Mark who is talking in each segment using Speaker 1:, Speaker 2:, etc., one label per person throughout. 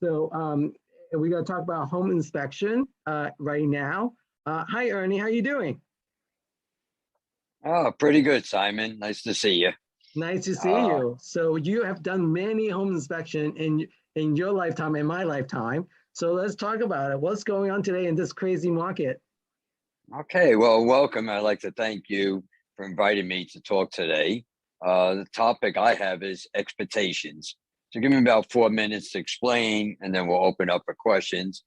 Speaker 1: So we're going to talk about home inspection right now. Hi, Ernie. How you doing?
Speaker 2: Oh, pretty good, Simon. Nice to see you.
Speaker 1: Nice to see
Speaker 2: Uh,
Speaker 1: you. So you have done many home inspection in your lifetime and my lifetime. So let's talk about it. What's going on today in this crazy market?
Speaker 2: okay, well, welcome. I'd like to thank you for inviting me to talk today. The topic I have is expectations. So give me about 4 minutes to explain, and then we'll open up for questions.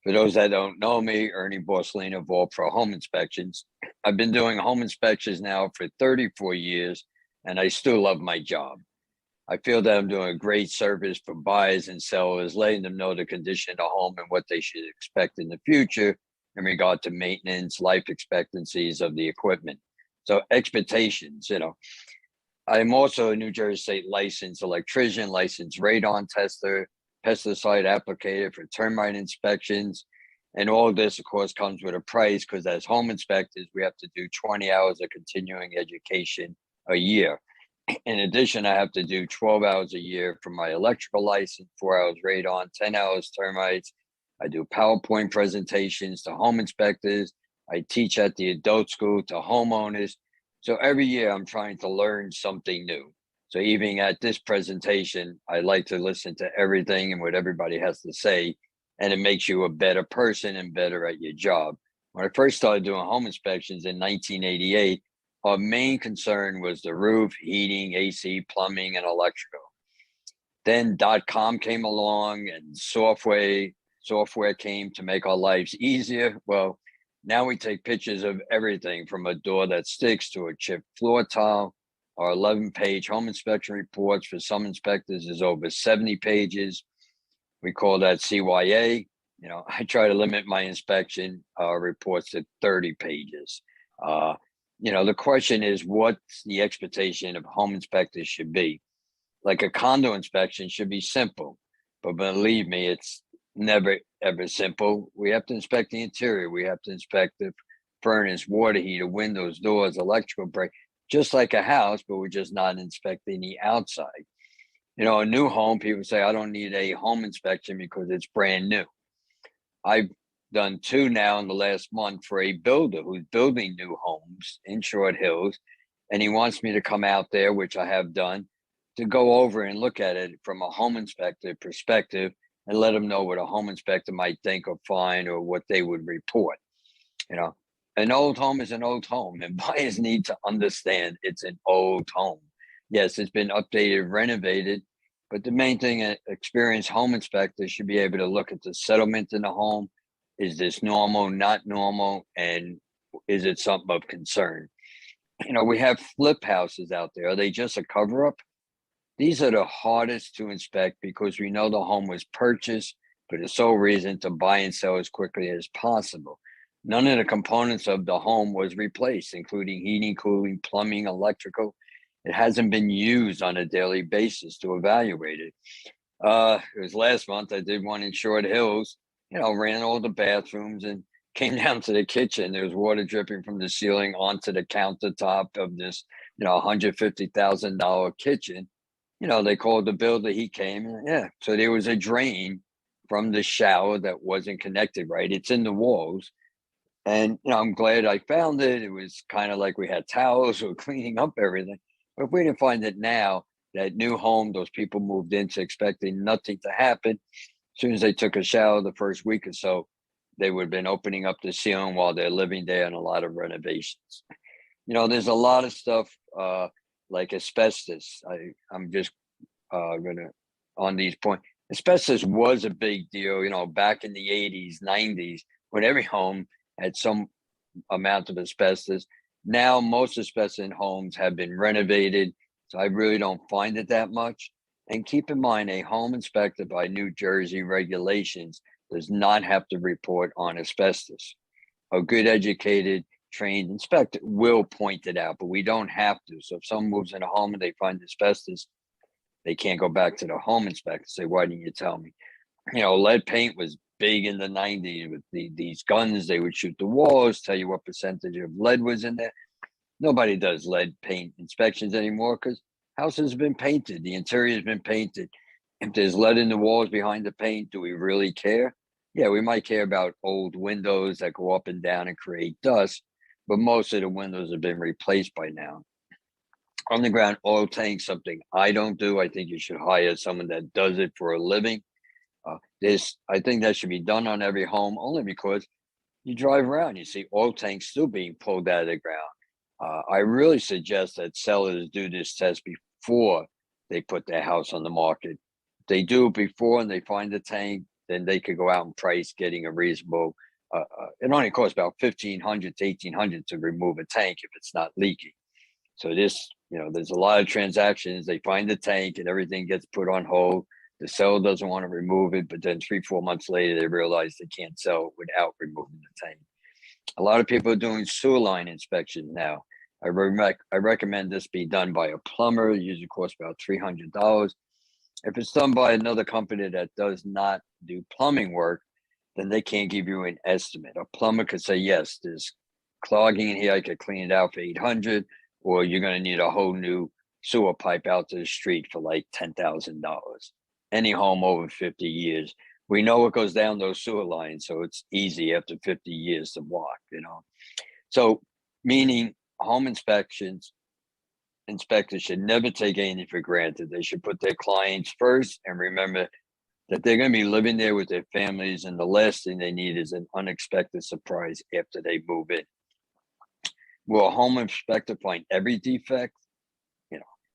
Speaker 2: For those that don't know me, Ernie Borsellino, Vault for Home Inspections. I've been doing home inspections now for 34 years, and I still love my job. I feel that I'm doing a great service for buyers and sellers, letting them know the condition of the home and what they should expect in the future in regard to maintenance, life expectancies of the equipment. So expectations, I'm also a New Jersey State licensed electrician, licensed radon tester, pesticide applicator for termite inspections. And all of this, of course, comes with a price because as home inspectors, we have to do 20 hours of continuing education a year. In addition, I have to do 12 hours a year for my electrical license, 4 hours radon, 10 hours termites. I do PowerPoint presentations to home inspectors. I teach at the adult school to homeowners. So every year I'm trying to learn something new. So even at this presentation, I like to listen to everything and what everybody has to say, and it makes you a better person and better at your job. When I first started doing home inspections in 1988, our main concern was the roof, heating, AC, plumbing, and electrical. Then .com came along and software came to make our lives easier. Well, now we take pictures of everything from a door that sticks to a chipped floor tile. Our 11-page home inspection reports for some inspectors is over 70 pages. We call that CYA. I try to limit my inspection reports to 30 pages. The question is, what's the expectation of home inspectors should be? Like a condo inspection should be simple, but believe me, it's never ever simple. We have to inspect the interior. We have to inspect the furnace, water heater, windows, doors, electrical break, just like a house, but we're just not inspecting the outside. A new home, people say, I don't need a home inspection because it's brand new. I've done two now in the last month for a builder who's building new homes in Short Hills, and he wants me to come out there, which I have done, to go over and look at it from a home inspector perspective and let them know what a home inspector might think or find or what they would report. An old home is an old home, and buyers need to understand it's an old home. Yes, it's been updated, renovated, but the main thing, an experienced home inspector should be able to look at the settlement in the home. Is this normal, not normal, and is it something of concern? We have flip houses out there. Are they just a cover up? These are the hardest to inspect because we know the home was purchased for the sole reason to buy and sell as quickly as possible. None of the components of the home was replaced, including heating, cooling, plumbing, electrical. It hasn't been used on a daily basis to evaluate it. It was last month. I did one in Short Hills, ran all the bathrooms and came down to the kitchen. There was water dripping from the ceiling onto the countertop of this, $150,000 kitchen. They called the builder, he came, and so there was a drain from the shower that wasn't connected right. It's in the walls. And, I'm glad I found it. It was kind of like we had towels or cleaning up everything. But if we didn't find it now, that new home, those people moved into expecting nothing to happen. As soon as they took a shower the first week or so, they would have been opening up the ceiling while they're living there and a lot of renovations. There's a lot of stuff like asbestos. I'm just gonna on these points. Asbestos was a big deal, back in the 80s, 90s, when every home had some amount of asbestos. Now, most asbestos in homes have been renovated, so I really don't find it that much. And keep in mind, a home inspector by New Jersey regulations does not have to report on asbestos. A good educated, trained inspector will point it out, but we don't have to. So if someone moves in a home and they find asbestos, they can't go back to the home inspector and say, why didn't you tell me? Lead paint was big in the 90s with these guns. They would shoot the walls, tell you what percentage of lead was in there. Nobody does lead paint inspections anymore because houses have been painted. The interior has been painted. If there's lead in the walls behind the paint, do we really care? Yeah, we might care about old windows that go up and down and create dust, but most of the windows have been replaced by now. Underground oil tank, something I don't do. I think you should hire someone that does it for a living. I think that should be done on every home, only because you drive around, you see oil tanks still being pulled out of the ground. I really suggest that sellers do this test before they put their house on the market. If they do it before and they find the tank, then they could go out and price getting a reasonable. It only costs about $1,500 to $1,800 to remove a tank if it's not leaking. So there's a lot of transactions. They find the tank and everything gets put on hold. The seller doesn't want to remove it, but then 3-4 months later, they realize they can't sell it without removing the tank. A lot of people are doing sewer line inspections now. I recommend this be done by a plumber. It usually costs about $300. If it's done by another company that does not do plumbing work, then they can't give you an estimate. A plumber could say, yes, there's clogging in here. I could clean it out for $800, or you're going to need a whole new sewer pipe out to the street for like $10,000. Any home over 50 years, we know what goes down those sewer lines, so it's easy after 50 years to walk, So, meaning home inspectors should never take anything for granted. They should put their clients first and remember that they're going to be living there with their families, and the last thing they need is an unexpected surprise after they move in. Will a home inspector find every defect?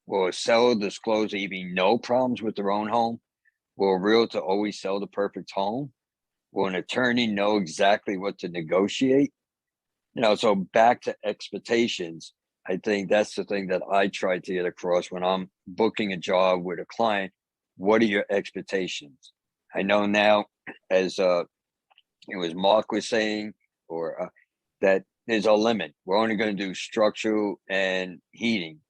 Speaker 2: Will a seller disclose even no problems with their own home? Will a realtor always sell the perfect home? Will an attorney know exactly what to negotiate? So back to expectations. I think that's the thing that I try to get across when I'm booking a job with a client. What are your expectations? I know now, as Mark was saying, or that there's a limit. We're only going to do structural and heating.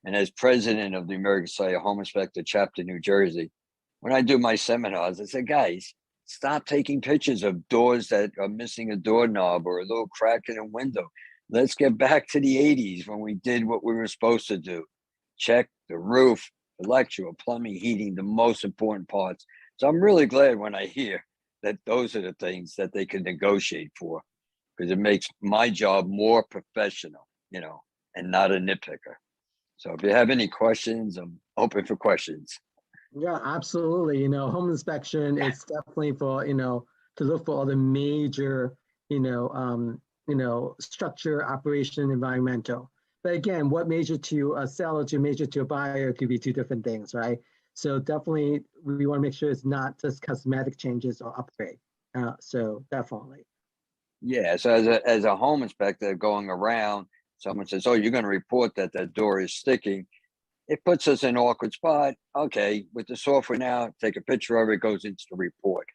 Speaker 2: And as president of the American Society of Home Inspector Chapter New Jersey, when I do my seminars, I say, guys, stop taking pictures of doors that are missing a doorknob or a little crack in a window. Let's get back to the 80s when we did what we were supposed to do. Check the roof, electrical, plumbing, heating, the most important parts. So I'm really glad when I hear that those are the things that they can negotiate for, because it makes my job more professional, and not a nitpicker. So if you have any questions, I'm open for questions.
Speaker 1: Yeah, absolutely. Home inspection, it's definitely for, to look for all the major, structure, operation, environmental. But again, what major to a seller to major to a buyer could be two different things, right? So definitely we want to make sure it's not just cosmetic changes or upgrade. So definitely.
Speaker 2: Yeah. So as a home inspector going around, someone says, oh, you're going to report that door is sticking. It puts us in an awkward spot. Okay, with the software now, take a picture of it, goes into the report.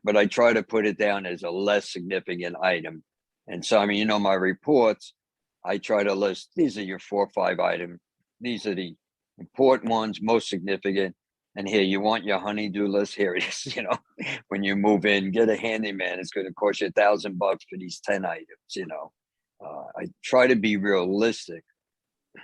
Speaker 2: But I try to put it down as a less significant item. And so, my reports, I try to list, these are your 4 or 5 items. These are the important ones, most significant. And here, you want your honey-do list? Here it is. When you move in, get a handyman. It's going to cost you $1,000 for these 10 items. I try to be realistic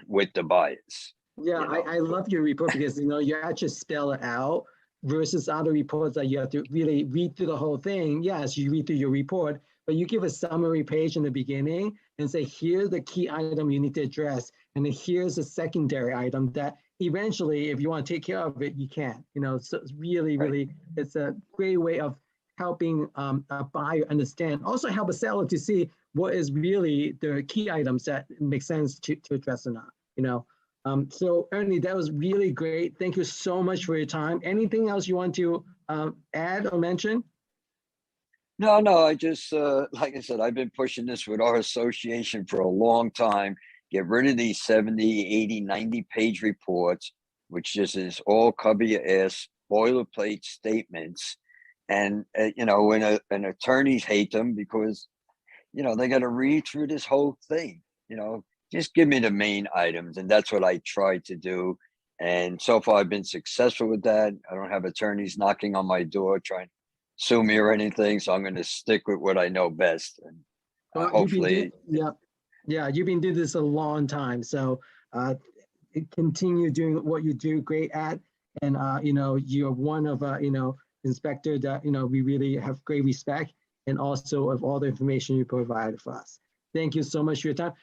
Speaker 2: with the buyers.
Speaker 1: Yeah, I love your report because you actually spell it out versus other reports that you have to really read through the whole thing. Yes, you read through your report, but you give a summary page in the beginning and say, here's the key item you need to address, and then here's a secondary item that eventually, if you want to take care of it, you can. So it's really, it's a great way of helping a buyer understand. Also help a seller to see what is really the key items that make sense to address or not. So Ernie, that was really great. Thank you so much for your time. Anything else you want to add or mention?
Speaker 2: No, I just, like I said, I've been pushing this with our association for a long time. Get rid of these 70, 80, 90-page reports, which just is all cover your ass, boilerplate statements. And, when attorneys hate them because, they got to read through this whole thing, just give me the main items. And that's what I try to do. And so far I've been successful with that. I don't have attorneys knocking on my door trying to sue me or anything. So I'm going to stick with what I know best. And hopefully.
Speaker 1: You've been doing this a long time. So continue doing what you do great at. And, you're one of, inspector that, we really have great respect, and also of all the information you provide for us. Thank you so much for your time.